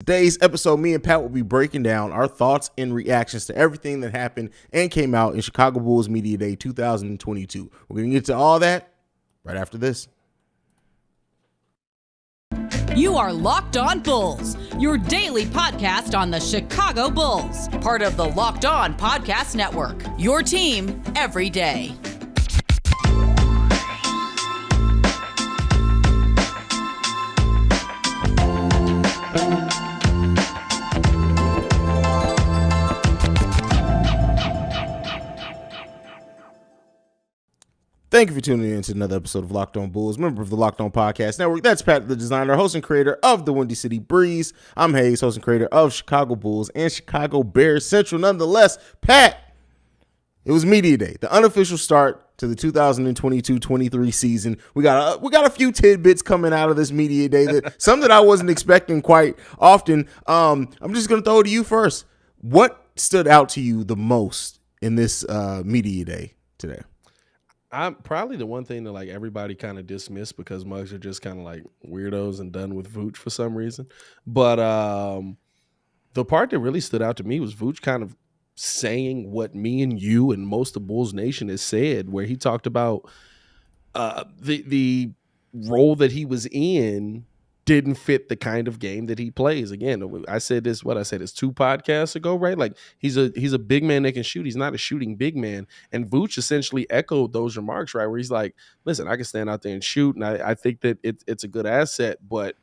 Today's episode, me and Pat will be breaking down our thoughts and reactions to everything that happened and came out in Chicago Bulls Media Day 2022. We're going to get to all that right after this. You are Locked On Bulls, your daily podcast on the Chicago Bulls, part of the Locked On Podcast Network, your team every day. Thank you for tuning in to another episode of Locked On Bulls, member of the Locked On Podcast Network. That's Pat, the designer, host and creator of the Windy City Breeze. I'm Haize, host and creator of Chicago Bulls and Chicago Bears Central. Nonetheless, Pat, it was Media Day, the unofficial start to the 2022-23 season. We got a few tidbits coming out of this Media Day, some that I wasn't expecting quite often. I'm just going to throw it to you first. What stood out to you the most in this Media Day today? I'm probably the one thing that like everybody kind of dismissed because mugs are just kind of like weirdos and done with Vooch for some reason. But the part that really stood out to me was Vooch kind of saying what me and you and most of Bulls Nation has said, where he talked about the role that he was in didn't fit the kind of game that he plays. Again, I said this 2 podcasts ago, right? Like he's a big man that can shoot. He's not a shooting big man. And Vooch essentially echoed those remarks, right? Where he's like, listen, I can stand out there and shoot. And I think that it's a good asset. But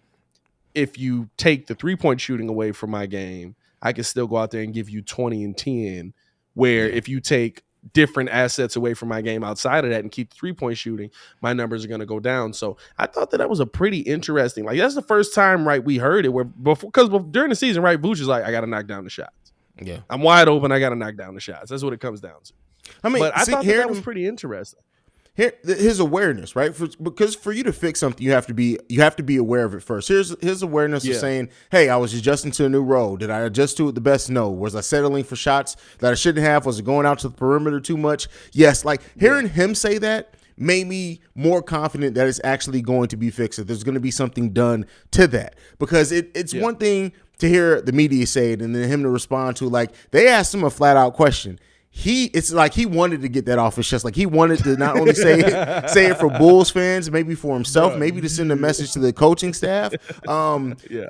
if you take the 3-point shooting away from my game, I can still go out there and give you 20 and 10. Where if you take different assets away from my game outside of that and keep the 3-point shooting, my numbers are going to go down. So I thought that was a pretty interesting, like that's the first time, right, we heard it where because during the season, right, Vooch is like, I got to knock down the shots. Yeah. I'm wide open. I got to knock down the shots. That's what it comes down to. I mean, but I thought that was pretty interesting. His awareness, right? Because for you to fix something, you have to be aware of it first. His awareness of saying, "Hey, I was adjusting to a new role. Did I adjust to it the best? No. Was I settling for shots that I shouldn't have? Was it going out to the perimeter too much? Yes." Like hearing him say that made me more confident that it's actually going to be fixed. That there's going to be something done to that, because it's one thing to hear the media say it and then him to respond to, like, they asked him a flat out question. It's like he wanted to get that off his chest. Like he wanted to not only say it for Bulls fans, maybe for himself, maybe to send a message to the coaching staff.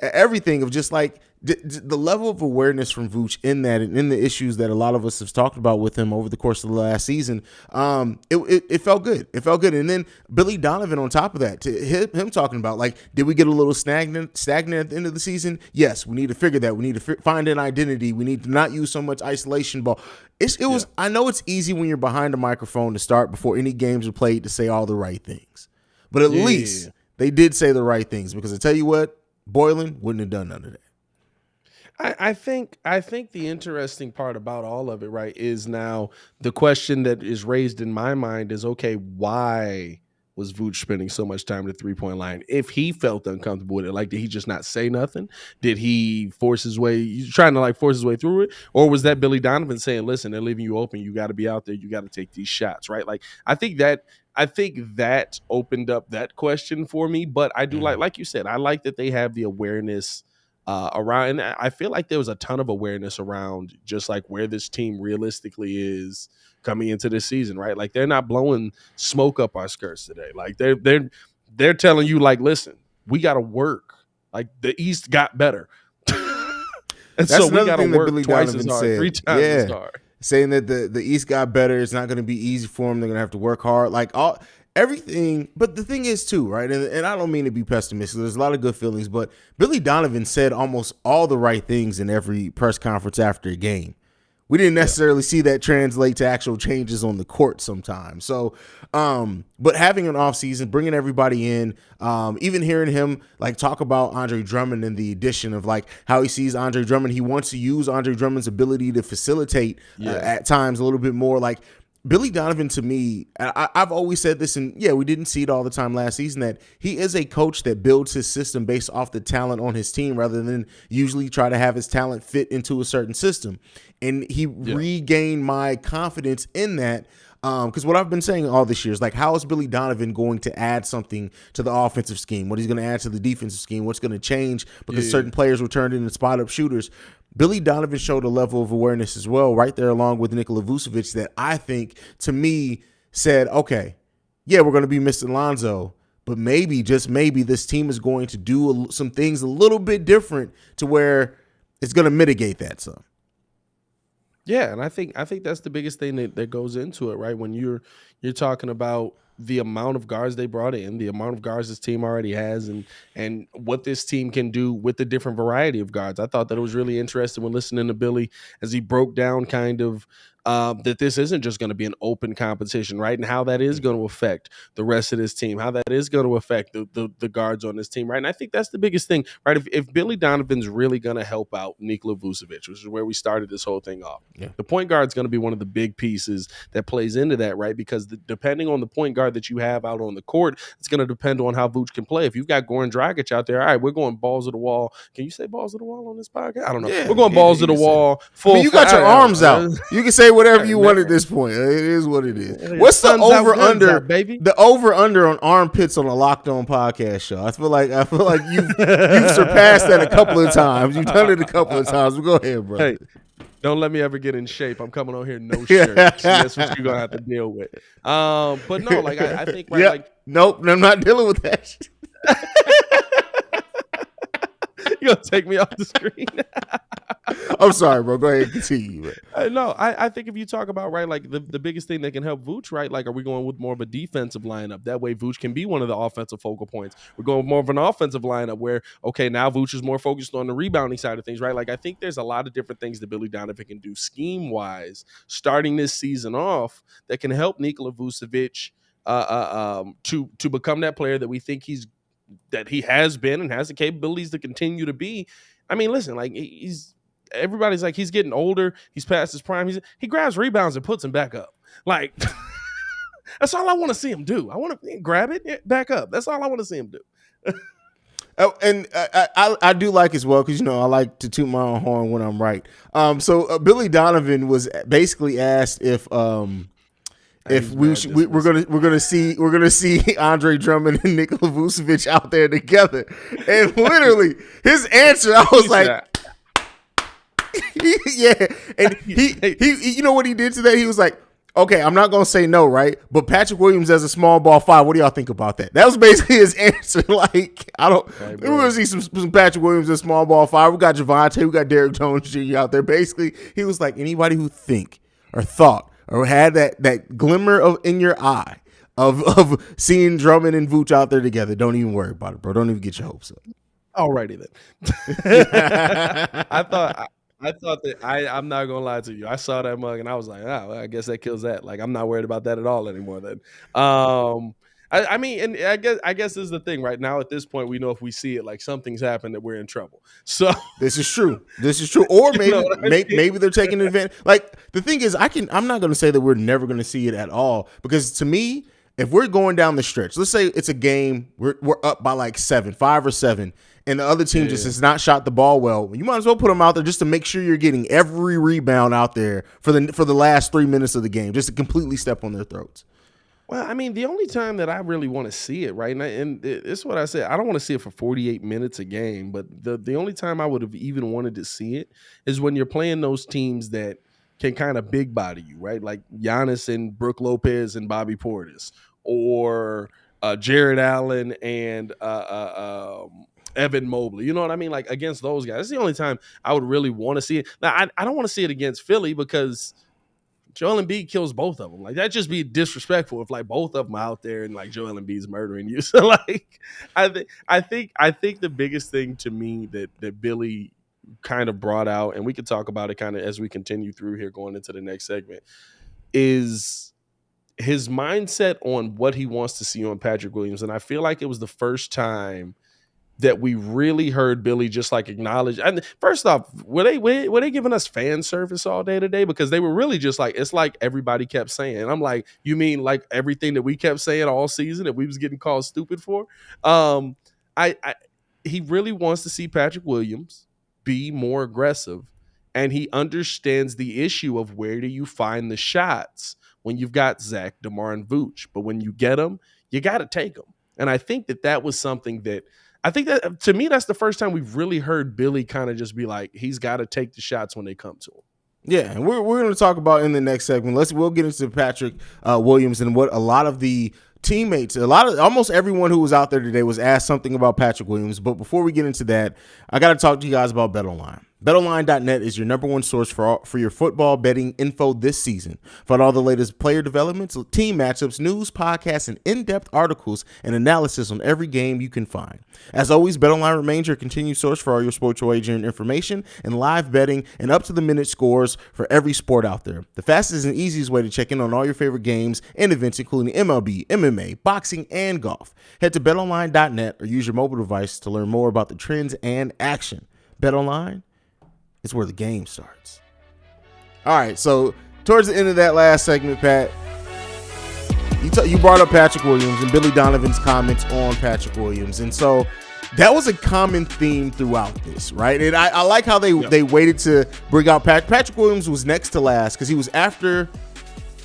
Everything of just like the level of awareness from Vooch in that and in the issues that a lot of us have talked about with him over the course of the last season. It felt good. It felt good. And then Billy Donovan on top of that, to him talking about, like, did we get a little stagnant at the end of the season? Yes, we need to figure that. We need to find an identity. We need to not use so much isolation ball. I know it's easy when you're behind a microphone to start before any games are played to say all the right things. But at least they did say the right things, because I tell you what, Boylan wouldn't have done none of that. I think the interesting part about all of it, right, is now the question that is raised in my mind is, okay, why was Vooch spending so much time at the 3-point line? If he felt uncomfortable with it, like, did he just not say nothing? Did he force his way through it? Or was that Billy Donovan saying, listen, they're leaving you open. You got to be out there. You got to take these shots, right? Like, I think that opened up that question for me. But I do like you said, I like that they have the awareness around, and I feel like there was a ton of awareness around just like where this team realistically is coming into this season, right? Like they're not blowing smoke up our skirts today. Like they're telling you, like, listen, we got to work. Like the East got better, and so we got to work twice as hard, 3 times as hard. Saying that the East got better, it's not going to be easy for them. They're going to have to work hard. Like everything. But the thing is too, right? And I don't mean to be pessimistic. There's a lot of good feelings, but Billy Donovan said almost all the right things in every press conference after a game. We didn't necessarily see that translate to actual changes on the court sometimes. So, but having an offseason, bringing everybody in, even hearing him like talk about Andre Drummond and the addition of like how he sees Andre Drummond. He wants to use Andre Drummond's ability to facilitate at times a little bit more. Like Billy Donovan, to me, I've always said this, and we didn't see it all the time last season, that he is a coach that builds his system based off the talent on his team rather than usually try to have his talent fit into a certain system. And he regained my confidence in that Because what I've been saying all this year is like, how is Billy Donovan going to add something to the offensive scheme? What he's going to add to the defensive scheme? What's going to change because certain players were turned into spot-up shooters? Billy Donovan showed a level of awareness as well, right there along with Nikola Vucevic, that I think, to me, said, okay, yeah, we're going to be missing Lonzo, but maybe, just maybe, this team is going to do some things a little bit different to where it's going to mitigate that some. Yeah, and I think that's the biggest thing that goes into it, right? When you're talking about the amount of guards they brought in, the amount of guards this team already has, and what this team can do with the different variety of guards. I thought that it was really interesting when listening to Billy as he broke down kind of that this isn't just going to be an open competition, right? And how that is going to affect the rest of this team, how that is going to affect the guards on this team, right? And I think that's the biggest thing, right? If Billy Donovan's really going to help out Nikola Vucevic, which is where we started this whole thing off, the point guard is going to be one of the big pieces that plays into that, right? Because depending on the point guard that you have out on the court, it's going to depend on how Vooch can play. If you've got Goran Dragic out there, all right, we're going balls to the wall. Can you say balls to the wall on this podcast? I don't know. Yeah, we're going balls to the wall. You got your arms out. You can say whatever you want at this point. It is what it is. What's the over under, baby? The over under on armpits on a Locked On podcast show. I feel like you've surpassed that a couple of times. You've done it a couple of times. But go ahead, bro. Hey, don't let me ever get in shape. I'm coming on here no shirt. That's what you're gonna have to deal with. But no, like I think right, like nope, I'm not dealing with that shit. You're gonna take me off the screen. I'm sorry, bro. Go ahead and continue. No, I think if you talk about, right, like the biggest thing that can help Vooch, right, like, are we going with more of a defensive lineup? That way Vooch can be one of the offensive focal points. We're going with more of an offensive lineup where, okay, now Vooch is more focused on the rebounding side of things, right? Like, I think there's a lot of different things that Billy Donovan can do scheme-wise starting this season off that can help Nikola Vucevic to become that player that we think that he has been and has the capabilities to continue to be. I mean, listen, like, everybody's like, he's getting older, he's past his prime, he grabs rebounds and puts them back up. Like, that's all I want to see him do. I want to grab it back up. That's all I want to see him do. Oh, and I do like as well, because, you know, I like to toot my own horn when I'm right. So Billy Donovan was basically asked if we're gonna see Andre Drummond and Nikola Vucevic out there together, and literally his answer, I was like, yeah, and he you know what he did to that? He was like, okay, I'm not gonna say no, right? But Patrick Williams as a small ball five, what do y'all think about that? That was basically his answer. Like, we're gonna see some Patrick Williams as small ball five. We got Javante, we got Derrick Jones Jr. out there. Basically, he was like, anybody who think or thought or had that glimmer of in your eye of seeing Drummond and Vooch out there together, don't even worry about it, bro. Don't even get your hopes up. Alrighty then. I thought that I'm not gonna lie to you. I saw that mug and I was like, oh, well, I guess that kills that. Like, I'm not worried about that at all anymore. Then, I mean, and I guess this is the thing right now. At this point, we know if we see it, like, something's happened, that we're in trouble. So this is true. Or maybe they're taking advantage. Like, the thing is, I'm not gonna say that we're never gonna see it at all, because to me, if we're going down the stretch, let's say it's a game, we're up by like 5 or 7. And the other team just has not shot the ball well, you might as well put them out there just to make sure you're getting every rebound out there for the last 3 minutes of the game, just to completely step on their throats. Well, I mean, the only time that I really want to see it, right, and it's what I said, I don't want to see it for 48 minutes a game, but the only time I would have even wanted to see it is when you're playing those teams that can kind of big body you, right, like Giannis and Brook Lopez and Bobby Portis, or Jared Allen and Evan Mobley. You know what I mean? Like, against those guys. That's the only time I would really want to see it. Now, I don't want to see it against Philly, because Joel Embiid kills both of them. Like, that'd just be disrespectful if, like, both of them out there and, like, Joel Embiid's murdering you. So, like, I think the biggest thing to me that Billy kind of brought out, and we could talk about it kind of as we continue through here going into the next segment, is his mindset on what he wants to see on Patrick Williams. And I feel like it was the first time that we really heard Billy just, like, acknowledge. And first off, were they giving us fan service all day today? Because they were really just like, it's like everybody kept saying. And I'm like, you mean like everything that we kept saying all season that we was getting called stupid for? He really wants to see Patrick Williams be more aggressive, and he understands the issue of where do you find the shots when you've got Zach, DeMar, and Vooch. But when you get them, you got to take them. And I think that was something that I think that to me, that's the first time we've really heard Billy kind of just be like, he's got to take the shots when they come to him. Yeah, and we're going to talk about in the next segment. We'll get into Patrick Williams and what a lot of the teammates, almost everyone who was out there today was asked something about Patrick Williams. But before we get into that, I got to talk to you guys about BetOnline. BetOnline.net is your number one source for your football betting info this season. Find all the latest player developments, team matchups, news, podcasts, and in-depth articles and analysis on every game you can find. As always, BetOnline remains your continued source for all your sports wagering information and live betting and up-to-the-minute scores for every sport out there. The fastest and easiest way to check in on all your favorite games and events, including MLB, MMA, boxing, and golf. Head to BetOnline.net or use your mobile device to learn more about the trends and action. BetOnline, it's where the game starts. All right, so towards the end of that last segment, Pat, you brought up Patrick Williams and Billy Donovan's comments on Patrick Williams. And so that was a common theme throughout this, right? And I like how they waited to bring out Patrick Williams was next to last because he was after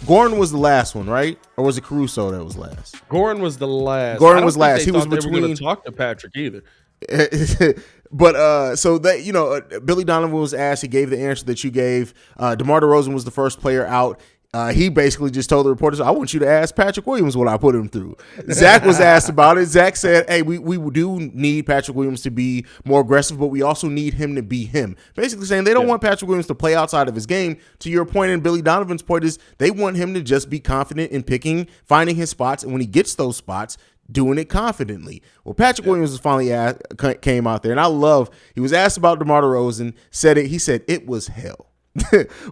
Gordon was the last one, right? Or was it Caruso that was last? Gordon was the last. Gordon was last. He was between. between. They were going to talk to Patrick either. But so that Billy Donovan was asked, he gave the answer that you gave. DeMar DeRozan was the first player out. He basically just told the reporters, I want you to ask Patrick Williams what I put him through. Zach was asked about it. Zach said, hey, we do need Patrick Williams to be more aggressive, but we also need him to be him. Basically saying they don't want Patrick Williams to play outside of his game. To your point, and Billy Donovan's point is they want him to just be confident in finding his spots, and when he gets those spots, doing it confidently. Well, Patrick Williams was finally came out there, and I love, he was asked about DeMar DeRozan, he said it was hell.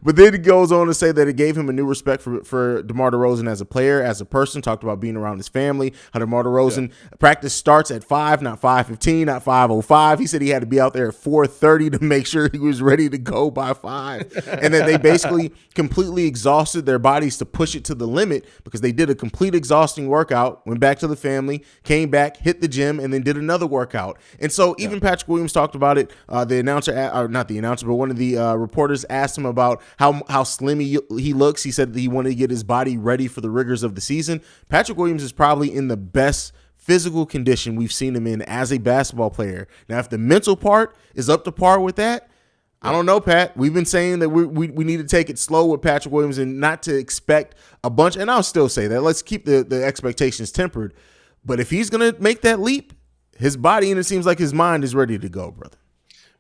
But then he goes on to say that it gave him a new respect for DeMar DeRozan as a player, as a person, talked about being around his family, how DeMar DeRozan practice starts at 5, not 5:15, not 5:05. He said he had to be out there at 4:30 to make sure he was ready to go by 5. And then they basically completely exhausted their bodies to push it to the limit because they did a complete exhausting workout, went back to the family, came back, hit the gym, and then did another workout. And so even Patrick Williams talked about it. The announcer, or not the announcer, but one of the reporters asked him about how slim he looks. He said that he wanted to get his body ready for the rigors of the season. Patrick Williams is probably in the best physical condition we've seen him in as a basketball player. Now, if the mental part is up to par with that, I don't know, Pat. We've been saying that we need to take it slow with Patrick Williams and not to expect a bunch. And I'll still say that. Let's keep the expectations tempered. But if he's going to make that leap, his body, and it seems like his mind is ready to go, brother.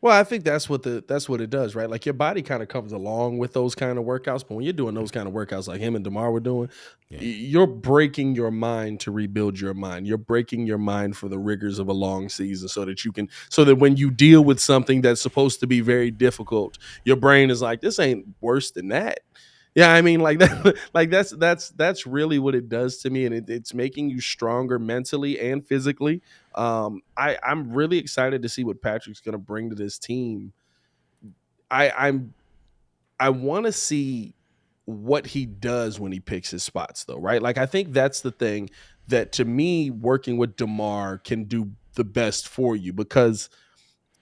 Well, I think that's what it does, right? Like your body kind of comes along with those kind of workouts, but when you're doing those kind of workouts like him and DeMar were doing, you're breaking your mind to rebuild your mind. You're breaking your mind for the rigors of a long season so that when you deal with something that's supposed to be very difficult, your brain is like, this ain't worse than that. Yeah, I mean, like that, like that's really what it does to me, and it's making you stronger mentally and physically. I'm really excited to see what Patrick's going to bring to this team. I want to see what he does when he picks his spots, though, right? Like I think that's the thing that to me, working with DeMar can do the best for you, because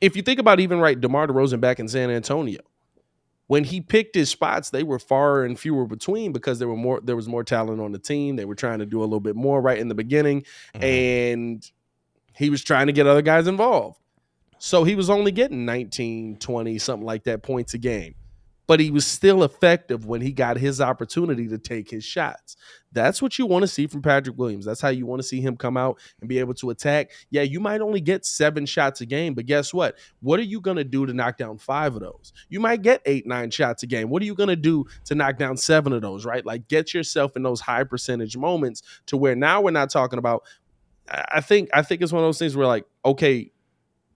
if you think about even DeMar DeRozan back in San Antonio. When he picked his spots, they were far and fewer between because there was more talent on the team. They were trying to do a little bit more right in the beginning, and he was trying to get other guys involved. So he was only getting 19, 20, something like that points a game. But he was still effective when he got his opportunity to take his shots. That's what you want to see from Patrick Williams. That's how you want to see him come out and be able to attack. Yeah, you might only get 7 shots a game, but guess what? What are you going to do to knock down 5 of those? You might get 8, 9 shots a game. What are you going to do to knock down 7 of those, right? Like get yourself in those high percentage moments to where now we're not talking about, I think it's one of those things where like, okay,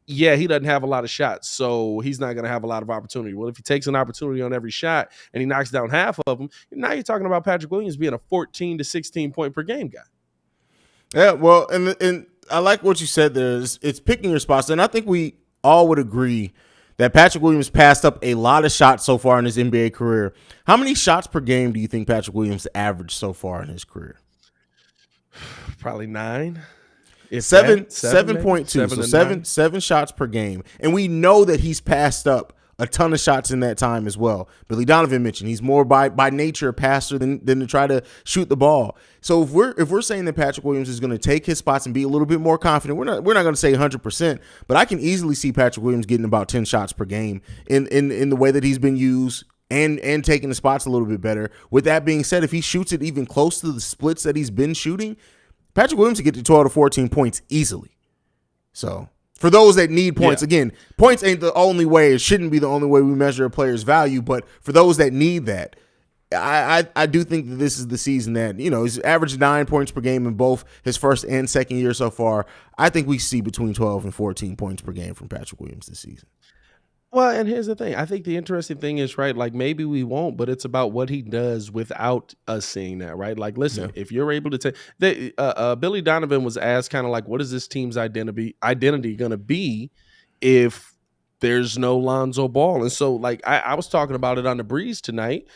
yeah, he doesn't have a lot of shots, so he's not going to have a lot of opportunity. Well, if he takes an opportunity on every shot and he knocks down half of them, now you're talking about Patrick Williams being a 14 to 16 point per game guy. Yeah, well, and I like what you said there. It's picking your spots, and I think we all would agree that Patrick Williams passed up a lot of shots so far in his NBA career. How many shots per game do you think Patrick Williams averaged so far in his career? Probably 9. 7.2. So 7 shots per game. And we know that he's passed up a ton of shots in that time as well. Billy Donovan mentioned he's more by nature a passer than to try to shoot the ball. So if we're saying that Patrick Williams is going to take his spots and be a little bit more confident, we're not going to say 100%, but I can easily see Patrick Williams getting about 10 shots per game in the way that he's been used and taking the spots a little bit better. With that being said, if he shoots it even close to the splits that he's been shooting, Patrick Williams can get to 12 to 14 points easily. So for those that need points, again, points ain't the only way. It shouldn't be the only way we measure a player's value. But for those that need that, I do think that this is the season that, he's averaged 9 points per game in both his first and second year so far. I think we see between 12 and 14 points per game from Patrick Williams this season. Well, and here's the thing. I think the interesting thing is, right, like maybe we won't, but it's about what he does without us seeing that, right? Like, listen, if you're able to take Billy Donovan was asked kind of like, what is this team's identity going to be if there's no Lonzo Ball? And so, like, I was talking about it on the Breeze tonight.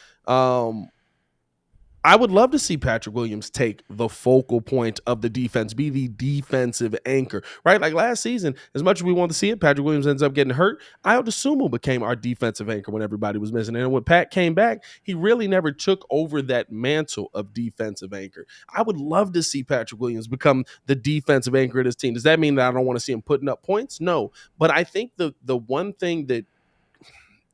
I would love to see Patrick Williams take the focal point of the defense, be the defensive anchor, right? Like last season, as much as we wanted to see it, Patrick Williams ends up getting hurt. Ayo Dosunmu became our defensive anchor when everybody was missing. And when Pat came back, he really never took over that mantle of defensive anchor. I would love to see Patrick Williams become the defensive anchor of this team. Does that mean that I don't want to see him putting up points? No. But I think the one thing that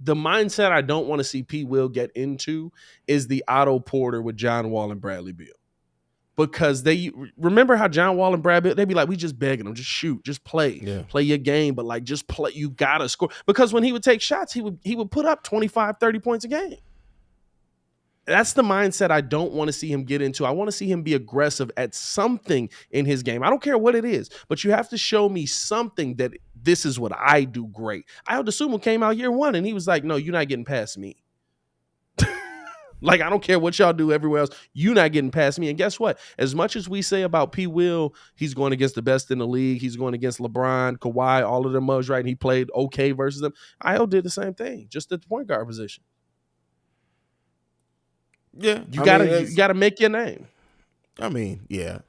the mindset I don't want to see P. Will get into is the Otto Porter with John Wall and Bradley Beal. Because they remember how John Wall and Brad Beal, they'd be like, we just begging them, just shoot, just play, play your game, but like just play, you gotta score. Because when he would take shots, he would put up 25, 30 points a game. That's the mindset I don't want to see him get into. I want to see him be aggressive at something in his game. I don't care what it is, but you have to show me something that this is what I do great. Ayo Dosunmu came out year one and he was like, no, you're not getting past me. Like, I don't care what y'all do everywhere else. You're not getting past me. And guess what? As much as we say about P. Will, he's going against the best in the league. He's going against LeBron, Kawhi, all of them mugs, right? And he played okay versus them. Ayo did the same thing, just at the point guard position. Yeah, you gotta make your name. I mean, yeah.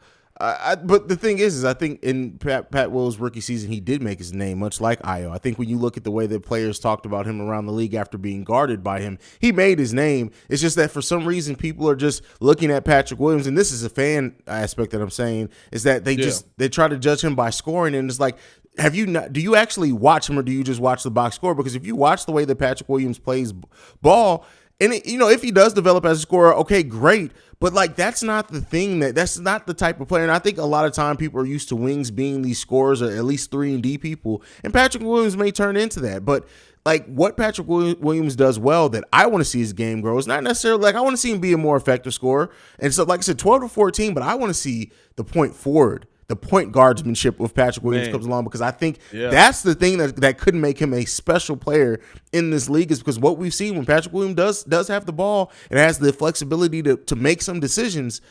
But the thing is I think in Pat Will's rookie season, he did make his name, much like Ayo. I think when you look at the way that players talked about him around the league after being guarded by him, he made his name. It's just that for some reason, people are just looking at Patrick Williams, and this is a fan aspect that I'm saying, is that they try to judge him by scoring, and it's like, do you actually watch him, or do you just watch the box score? Because if you watch the way that Patrick Williams plays ball, and if he does develop as a scorer, okay, great. But like, that's not the thing. That's not the type of player. And I think a lot of time people are used to wings being these scorers, or at least 3-and-D people. And Patrick Williams may turn into that. But like, what Patrick Williams does well that I want to see his game grow is not necessarily like I want to see him be a more effective scorer. And so, like I said, 12 to 14. But I want to see the point forward, the point guardsmanship with Patrick Williams comes along, because I think that's the thing that could make him a special player in this league, is because what we've seen when Patrick Williams does have the ball and has the flexibility to make some decisions.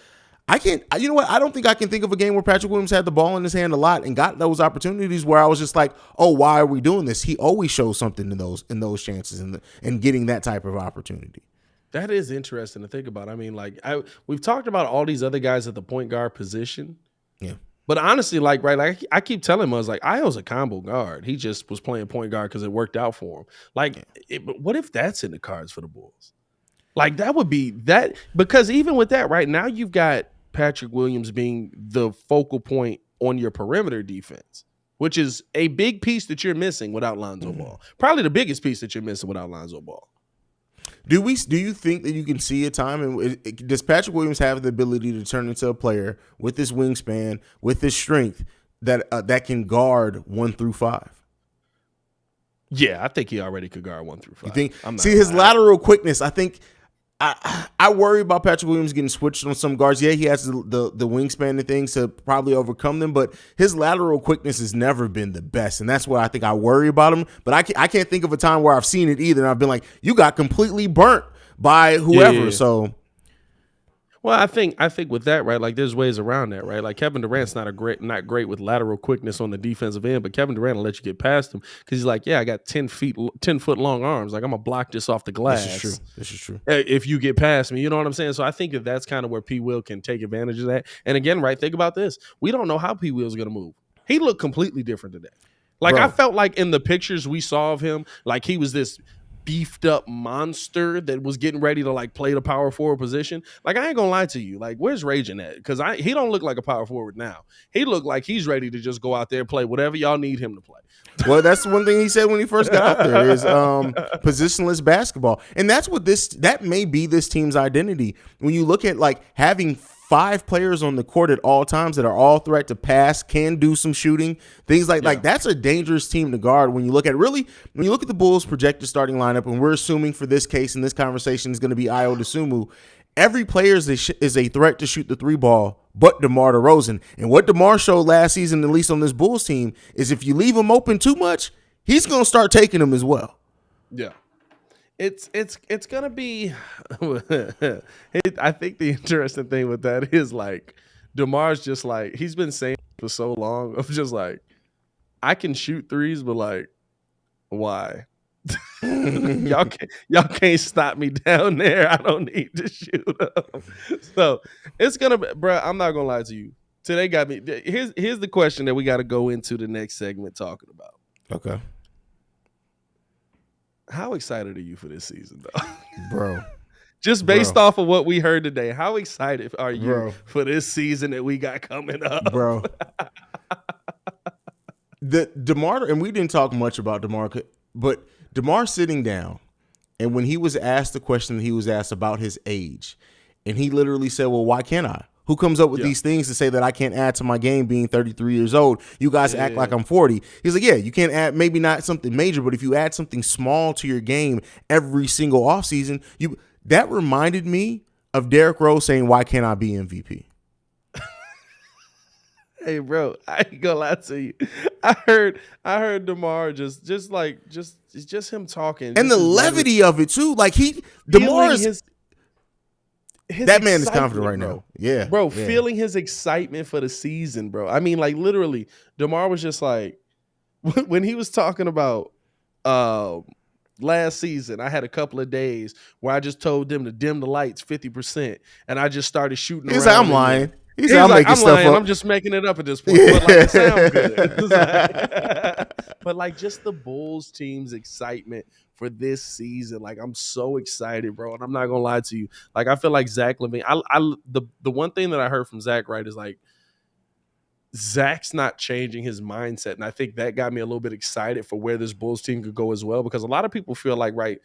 I don't think I can think of a game where Patrick Williams had the ball in his hand a lot and got those opportunities where I was just like, oh, why are we doing this? He always shows something in those chances and getting that type of opportunity. That is interesting to think about. I mean, like we've talked about all these other guys at the point guard position. Yeah. But honestly, like I keep telling him, I was like, Ayo's a combo guard. He just was playing point guard because it worked out for him. Like, but what if that's in the cards for the Bulls? Like, that would be that, because even with that, right now you've got Patrick Williams being the focal point on your perimeter defense, which is a big piece that you're missing without Lonzo Ball. Probably the biggest piece that you're missing without Lonzo Ball. Do you think that you can see a time, and does Patrick Williams have the ability to turn into a player with his wingspan, with his strength, that can guard 1 through 5? Yeah, I think he already could guard 1 through 5. You think? See, his lateral quickness, I think. I worry about Patrick Williams getting switched on some guards. Yeah, he has the wingspan and things to probably overcome them, but his lateral quickness has never been the best, and that's what I think I worry about him. But I can't think of a time where I've seen it either, and I've been like, you got completely burnt by whoever. Yeah. So, well, I think with that, right, like there's ways around that, right? Like Kevin Durant's not great with lateral quickness on the defensive end, but Kevin Durant will let you get past him because he's like, yeah, I got 10-foot long arms. Like, I'm gonna block this off the glass. This is true. If you get past me, you know what I'm saying? So I think that's kind of where P. Will can take advantage of that. And again, right, think about this. We don't know how P. Will's gonna move. He looked completely different today. Like, I felt like in the pictures we saw of him, like he was this beefed up monster that was getting ready to like play the power forward position. Like, I ain't gonna lie to you. Like, where's Raging at? Because he don't look like a power forward now. He looked like he's ready to just go out there and play whatever y'all need him to play. Well, that's one thing he said when he first got out there is positionless basketball. And that's what that may be this team's identity. When you look at like having 5 players on the court at all times that are all threat to pass, can do some shooting, things like that's a dangerous team to guard. When you look at the Bulls' projected starting lineup, and we're assuming for this case in this conversation is going to be Ayo Dosunmu, every player is a threat to shoot the 3 ball, but DeMar DeRozan. And what DeMar showed last season, at least on this Bulls team, is if you leave him open too much, he's going to start taking them as well. Yeah. It's gonna be. I think the interesting thing with that is like DeMar's just like he's been saying for so long of just like I can shoot threes, but like why? y'all can't stop me down there. I don't need to shoot them. So it's gonna be, bro. I'm not gonna lie to you. Today got me. Here's the question that we got to go into the next segment talking about. Okay. How excited are you for this season, though? Bro. Just based off of what we heard today, how excited are you for this season that we got coming up? Bro. The DeMar, and we didn't talk much about DeMar, but DeMar sitting down, and when he was asked the question that he was asked about his age, and he literally said, well, why can't I? Who comes up with these things to say that I can't add to my game being 33 years old? You guys act like I'm 40. He's like, yeah, you can't add maybe not something major, but if you add something small to your game every single offseason, that reminded me of Derrick Rose saying, why can't I be MVP? Hey, bro, I ain't gonna lie to you. I heard DeMar just him talking. And the levity of it, too. Like, DeMar is... that man is confident right now. Yeah. Bro, feeling his excitement for the season, bro. I mean, like, literally, DeMar was just like, when he was talking about last season, I had a couple of days where I just told them to dim the lights 50%, and I just started shooting around. He's like, I'm lying. He's like, I'm lying. I'm just making it up at this point. Yeah. But, like, it sounds good. But, like, just the Bulls team's excitement for this season, like I'm so excited, bro. And I'm not gonna lie to you. Like I feel like Zach LaVine. The one thing that I heard from Zach, right, is like Zach's not changing his mindset, and I think that got me a little bit excited for where this Bulls team could go as well. Because a lot of people feel like, right,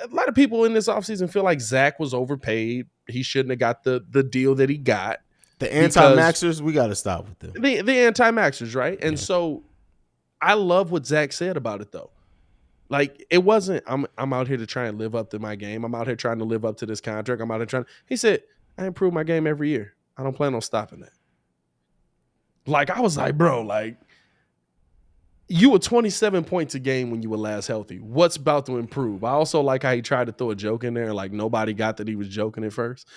a lot of people in this offseason feel like Zach was overpaid. He shouldn't have got the deal that he got. The anti-maxers, we got to stop with them. The anti-maxers, right? And so I love what Zach said about it, though. Like, it wasn't, I'm out here to try and live up to my game. I'm out here trying to live up to this contract. I'm out here trying. He said, I improve my game every year. I don't plan on stopping that. Like, I was like, bro, like, you were 27 points a game when you were last healthy. What's about to improve? I also like how he tried to throw a joke in there. Like, nobody got that he was joking at first.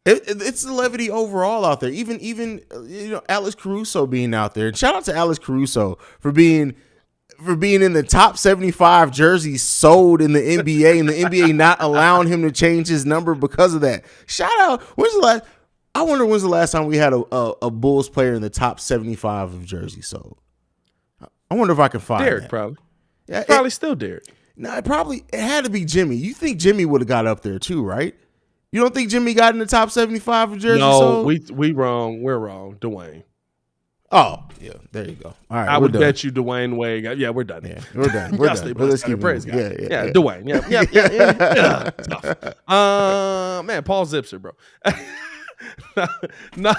It's the levity overall out there. Even Alex Caruso being out there. Shout out to Alex Caruso for being in the top 75 jerseys sold in the NBA, and the NBA not allowing him to change his number because of that. Shout out. I wonder when's the last time we had a Bulls player in the top 75 of jerseys sold. I wonder if I can find Derek, that. Probably. Yeah, probably still Derek. No, it had to be Jimmy. You think Jimmy would have got up there too, right? You don't think Jimmy got in the top 75 of jerseys sold? No, we wrong. We're wrong. Dwayne. Oh, yeah, there you go. All right, I would bet you Dwayne Wade. Yeah, we're done. Yeah, we're done. We're done. Let's keep praise God. Yeah, Dwayne. Yeah. Tough. Man, Paul Zipser, bro. No.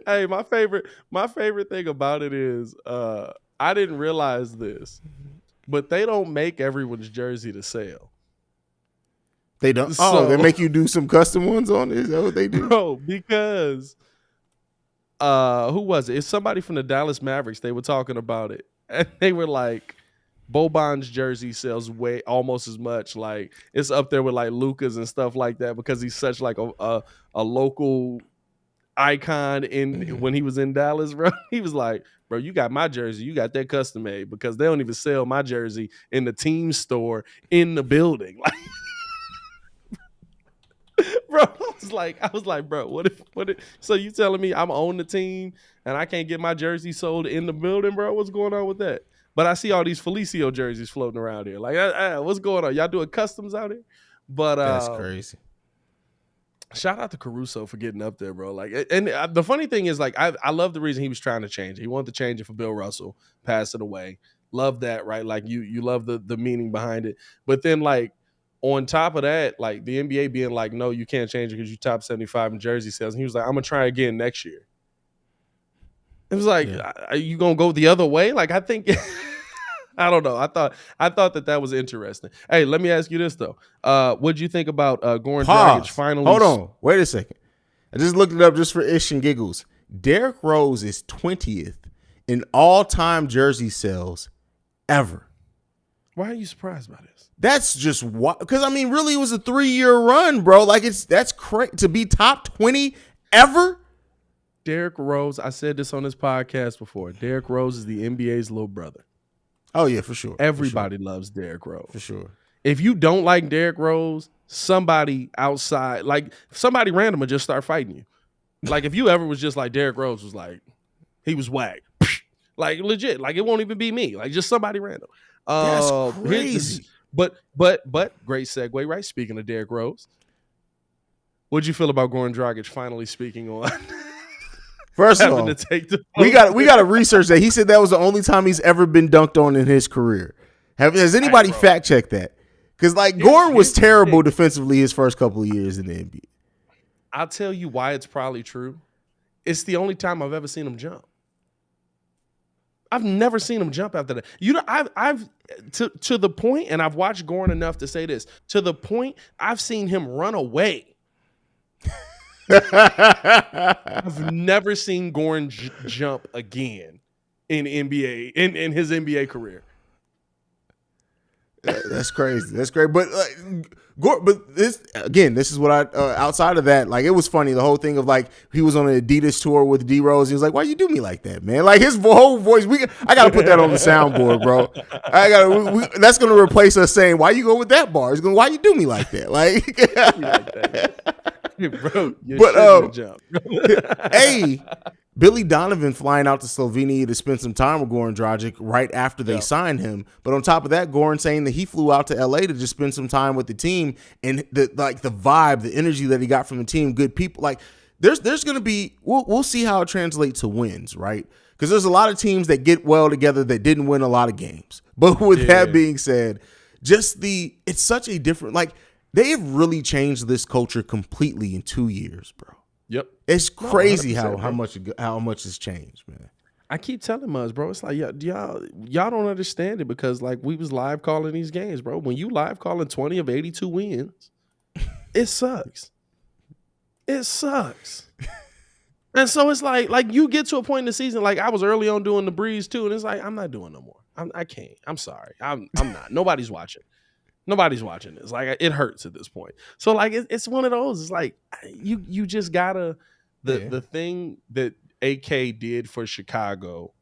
Hey, my favorite thing about it is I didn't realize this, but they don't make everyone's jersey to sell. They don't. They make you do some custom ones on it. Is that what they do? Bro, because who was it? It's somebody from the Dallas Mavericks. They were talking about it, and they were like, Boban's jersey sells almost as much. Like, it's up there with like Luka's and stuff like that because he's such like a local icon when he was in Dallas, bro. He was like, bro, you got my jersey, you got that custom made, because they don't even sell my jersey in the team store in the building. Like, Bro, I was like, bro, what if so you telling me I'm on the team and I can't get my jersey sold in the building, bro? What's going on with that? But I see all these Felicio jerseys floating around here. Like, what's going on? Y'all doing customs out here? But that's crazy. Shout out to Caruso for getting up there, bro. Like, and the funny thing is, like, I love the reason he was trying to change it. He wanted to change it for Bill Russell, pass it away. Love that, right? Like, you love the meaning behind it. But then, like, on top of that, like the NBA being like, no, you can't change it because you top 75 in jersey sales. And he was like, I'm gonna try again next year. It was like, are you gonna go the other way? Like, I think, I don't know. I thought that was interesting. Hey, let me ask you this though. What'd you think about Goran Dragic finally? Hold on, wait a second. I just looked it up just for ish and giggles. Derrick Rose is 20th in all-time jersey sales ever. Why are you surprised by this? That's just what, because I mean, really, it was a 3-year run, bro. Like, that's crazy to be top 20 ever. Derrick Rose, I said this on this podcast before. Derrick Rose is the NBA's little brother. Oh yeah, for sure. Everybody loves Derrick Rose. For sure. If you don't like Derrick Rose, somebody outside, like somebody random will just start fighting you. Like if you ever was just like Derrick Rose was like, he was whack. Like legit. Like it won't even be me. Like just somebody random. That's crazy. But great segue, right? Speaking of Derrick Rose, what'd you feel about Goran Dragic finally speaking on? First of all, we got to research that. He said that was the only time he's ever been dunked on in his career. Has anybody fact checked that? Because like Goran was terrible defensively his first couple of years in the NBA. I'll tell you why it's probably true. It's the only time I've ever seen him jump. I've never seen him jump after that. You know, I've to the point, and I've watched Goran enough to say this, to the point I've seen him run away. I've never seen Goran jump again in NBA in his NBA career. That's crazy. That's great. But this is what I outside of that, like it was funny. The whole thing of like he was on an Adidas tour with D Rose. He was like, "Why you do me like that, man?" Like his whole voice. I gotta put that on the soundboard, bro. That's gonna replace us saying, "Why you go with that bar?" It's going, "Why you do me like that?" Like, bro, but jump. Hey. Billy Donovan flying out to Slovenia to spend some time with Goran Dragic right after they signed him. But on top of that, Goran saying that he flew out to LA to just spend some time with the team and the vibe, the energy that he got from the team, good people. Like there's going to be, we'll see how it translates to wins, right? Because there's a lot of teams that get well together that didn't win a lot of games. But with that being said, it's such a different, like they have really changed this culture completely in 2 years, bro. Yep. It's crazy how much has changed, man. I keep telling us, bro, it's like y'all don't understand it because like we was live calling these games, bro. When you live calling 20 of 82 wins, it sucks. It sucks. And so it's like you get to a point in the season, like I was early on doing the breeze too, and it's like I'm not doing no more. I can't. I'm sorry. I'm not. Nobody's watching. Nobody's watching this. Like it hurts at this point. So like it's one of those. It's like you just gotta the thing that AK did for Chicago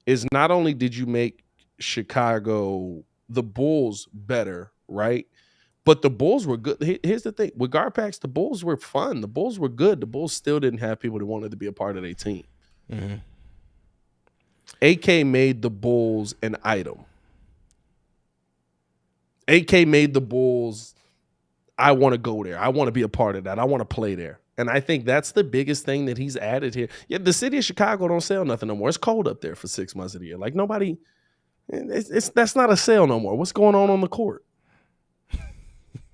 is not only did you make Chicago the Bulls better, right? But the Bulls were good. Here's the thing with Garpax, the Bulls were fun. The Bulls were good. The Bulls still didn't have people that wanted to be a part of their team. Mm-hmm. AK made the Bulls an item. AK made the Bulls, I want to go there. I want to be a part of that. I want to play there. And I think that's the biggest thing that he's added here. Yeah, the city of Chicago don't sell nothing no more. It's cold up there for 6 months of the year. Like nobody, that's not a sale no more. What's going on the court?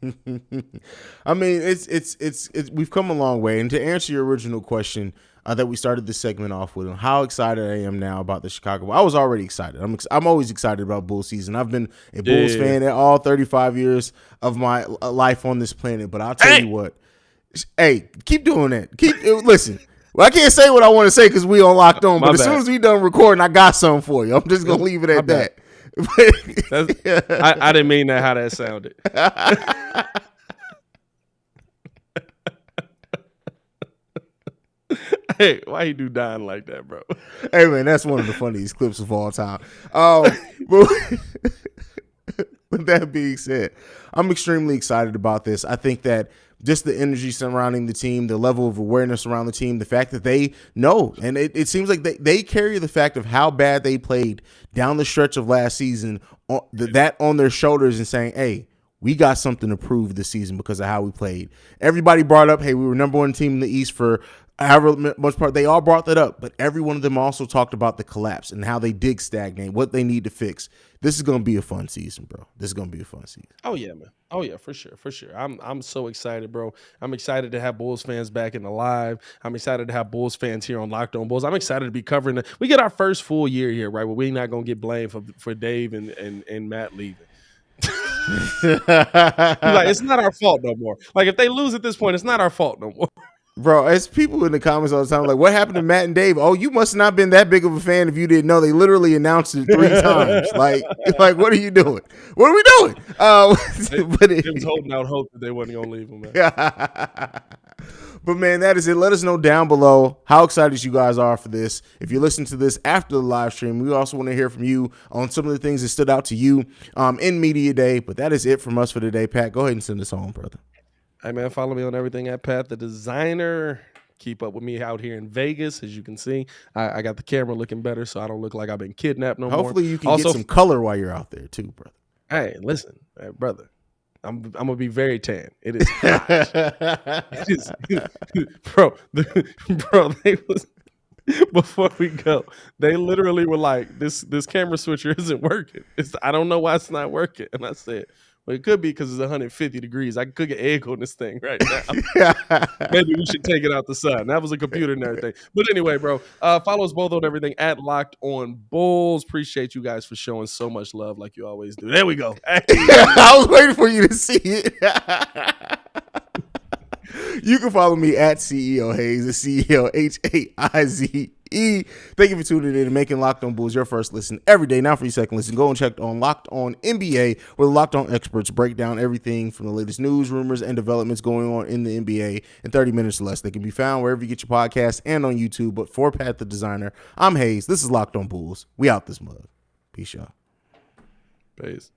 I mean, it's we've come a long way. And to answer your original question that we started this segment off with, how excited I am now about the Chicago Bulls. I was already excited. I'm always excited about Bulls season. I've been a Bulls fan at all 35 years of my life on this planet. But I'll tell you what, hey, keep doing that. Listen. Well, I can't say what I want to say because we on Locked On. But as soon as we done recording, I got something for you. I'm just gonna leave it at that. I didn't mean that how that sounded. Hey, why you do dying like that, bro? Hey, man, that's one of the funniest clips of all time. With that being said, I'm extremely excited about this. I think that just the energy surrounding the team, the level of awareness around the team, the fact that they know. And it seems like they carry the fact of how bad they played down the stretch of last season, that on their shoulders, and saying, hey, we got something to prove this season because of how we played. Everybody brought up, hey, we were number one team in the East for however much part. They all brought that up, but every one of them also talked about the collapse and how they did stagnate, what they need to fix. This is going to be a fun season, bro. This is going to be a fun season. Oh, yeah, man. Oh, yeah, for sure, for sure. I'm so excited, bro. I'm excited to have Bulls fans back in the live. I'm excited to have Bulls fans here on Locked On Bulls. I'm excited to be covering it. We get our first full year here, right, where we're not going to get blamed for Dave and Matt leaving. Like, it's not our fault no more. Like, if they lose at this point, it's not our fault no more. Bro, it's people in the comments all the time like, what happened to Matt and Dave? Oh, you must not have been that big of a fan if you didn't know. They literally announced it 3 times. Like, what are you doing? What are we doing? They was holding out hope that they wasn't going to leave him, man. But, man, that is it. Let us know down below how excited you guys are for this. If you listen to this after the live stream, we also want to hear from you on some of the things that stood out to you in Media Day. But that is it from us for today. Pat, go ahead and send us home, brother. Hey, man, follow me on everything at Pat the Designer. Keep up with me out here in Vegas. As you can see, I got the camera looking better, so I don't look like I've been kidnapped no more. Hopefully you can get some color while you're out there too, brother. Hey, listen, brother. I'm gonna be very tan. It is hot. It is, bro. They was before we go. They literally were like, "This camera switcher isn't working. I don't know why it's not working." And I said, well, it could be because it's 150 degrees. I could cook an egg on this thing right now. Maybe we should take it out the sun. That was a computer and everything. But anyway, bro, follow us both on everything at Locked On Bulls. Appreciate you guys for showing so much love like you always do. There we go. Hey. I was waiting for you to see it. You can follow me at CEO Haize, the CEO Haize. Thank you for tuning in and making Locked On Bulls your first listen every day. Now for your second listen, go and check on Locked On NBA, where the Locked On experts break down everything from the latest news, rumors, and developments going on in the NBA in 30 minutes or less. They can be found wherever you get your podcasts and on YouTube. But for Pat the Designer, I'm Haize. This is Locked On Bulls. We out this mug. Peace, y'all. Peace.